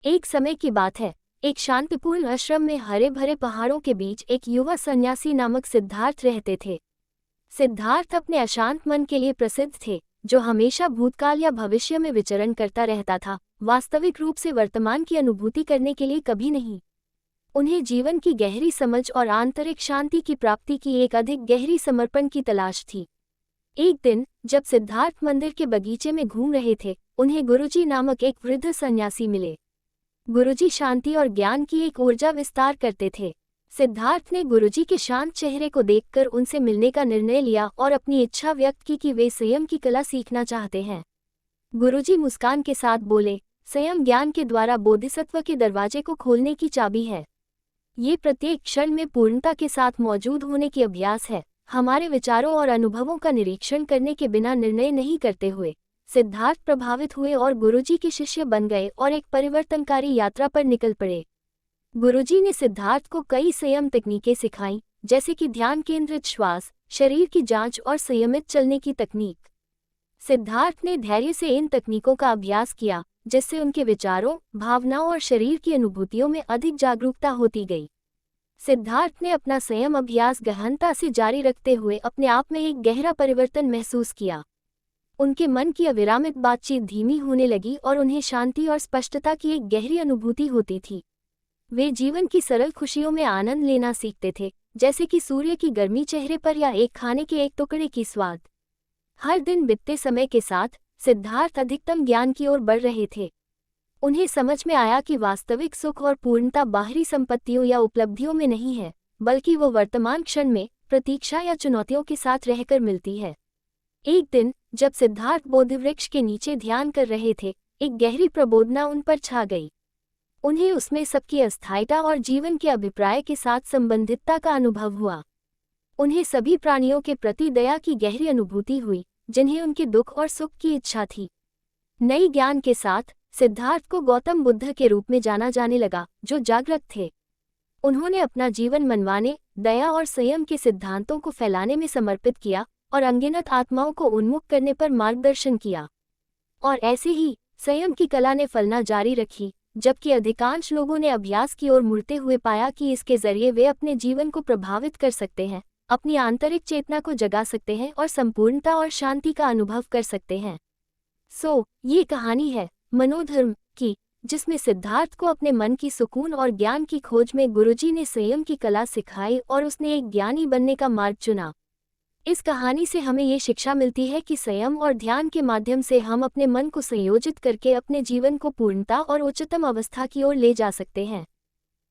एक समय की बात है, एक शांतिपूर्ण आश्रम में हरे भरे पहाड़ों के बीच एक युवा सन्यासी नामक सिद्धार्थ रहते थे। सिद्धार्थ अपने अशांत मन के लिए प्रसिद्ध थे, जो हमेशा भूतकाल या भविष्य में विचरण करता रहता था, वास्तविक रूप से वर्तमान की अनुभूति करने के लिए कभी नहीं। उन्हें जीवन की गहरी समझ और आंतरिक शांति की प्राप्ति की एक अधिक गहरी समर्पण की तलाश थी। एक दिन, जब सिद्धार्थ मंदिर के बगीचे में घूम रहे थे, उन्हें गुरुजी नामक एक वृद्ध सन्यासी मिले। गुरुजी शांति और ज्ञान की एक ऊर्जा विस्तार करते थे। सिद्धार्थ ने गुरुजी के शांत चेहरे को देखकर उनसे मिलने का निर्णय लिया और अपनी इच्छा व्यक्त की कि वे संयम की कला सीखना चाहते हैं। गुरुजी मुस्कान के साथ बोले, संयम ज्ञान के द्वारा बोधिसत्व के दरवाजे को खोलने की चाबी है। ये प्रत्येक क्षण में पूर्णता के साथ मौजूद होने की अभ्यास है, हमारे विचारों और अनुभवों का निरीक्षण करने के बिना निर्णय नहीं करते हुए। सिद्धार्थ प्रभावित हुए और गुरुजी के शिष्य बन गए और एक परिवर्तनकारी यात्रा पर निकल पड़े। गुरुजी ने सिद्धार्थ को कई संयम तकनीकें सिखाईं, जैसे कि ध्यान केंद्रित श्वास, शरीर की जांच और संयमित चलने की तकनीक। सिद्धार्थ ने धैर्य से इन तकनीकों का अभ्यास किया, जिससे उनके विचारों, भावनाओं और शरीर की अनुभूतियों में अधिक जागरूकता होती गई। सिद्धार्थ ने अपना संयम अभ्यास गहनता से जारी रखते हुए अपने आप में एक गहरा परिवर्तन महसूस किया। उनके मन की अविरामित बातचीत धीमी होने लगी और उन्हें शांति और स्पष्टता की एक गहरी अनुभूति होती थी। वे जीवन की सरल खुशियों में आनंद लेना सीखते थे, जैसे कि सूर्य की गर्मी चेहरे पर या एक खाने के एक टुकड़े की स्वाद। हर दिन बीतते समय के साथ सिद्धार्थ अधिकतम ज्ञान की ओर बढ़ रहे थे। उन्हें समझ में आया कि वास्तविक सुख और पूर्णता बाहरी संपत्तियों या उपलब्धियों में नहीं है, बल्कि वो वर्तमान क्षण में प्रतीक्षा या चुनौतियों के साथ रहकर मिलती है। एक दिन, जब सिद्धार्थ बोधिवृक्ष के नीचे ध्यान कर रहे थे, एक गहरी प्रबोधना उन पर छा गई। उन्हें उसमें सबकी अस्थायिता और जीवन के अभिप्राय के साथ संबंधितता का अनुभव हुआ। उन्हें सभी प्राणियों के प्रति दया की गहरी अनुभूति हुई, जिन्हें उनके दुख और सुख की इच्छा थी। नई ज्ञान के साथ सिद्धार्थ को गौतम बुद्ध के रूप में जाना जाने लगा, जो जागृत थे। उन्होंने अपना जीवन मनवाने, दया और संयम के सिद्धांतों को फैलाने में समर्पित किया और अनगिनत आत्माओं को उन्मुख करने पर मार्गदर्शन किया। और ऐसे ही संयम की कला ने फलना जारी रखी, जबकि अधिकांश लोगों ने अभ्यास की ओर मुड़ते हुए पाया कि इसके जरिए वे अपने जीवन को प्रभावित कर सकते हैं, अपनी आंतरिक चेतना को जगा सकते हैं और संपूर्णता और शांति का अनुभव कर सकते हैं। ये कहानी है मनोधर्म की, जिसमें सिद्धार्थ को अपने मन की सुकून और ज्ञान की खोज में गुरुजी ने संयम की कला सिखाई और उसने एक ज्ञानी बनने का मार्ग चुना। इस कहानी से हमें ये शिक्षा मिलती है कि संयम और ध्यान के माध्यम से हम अपने मन को संयोजित करके अपने जीवन को पूर्णता और उच्चतम अवस्था की ओर ले जा सकते हैं।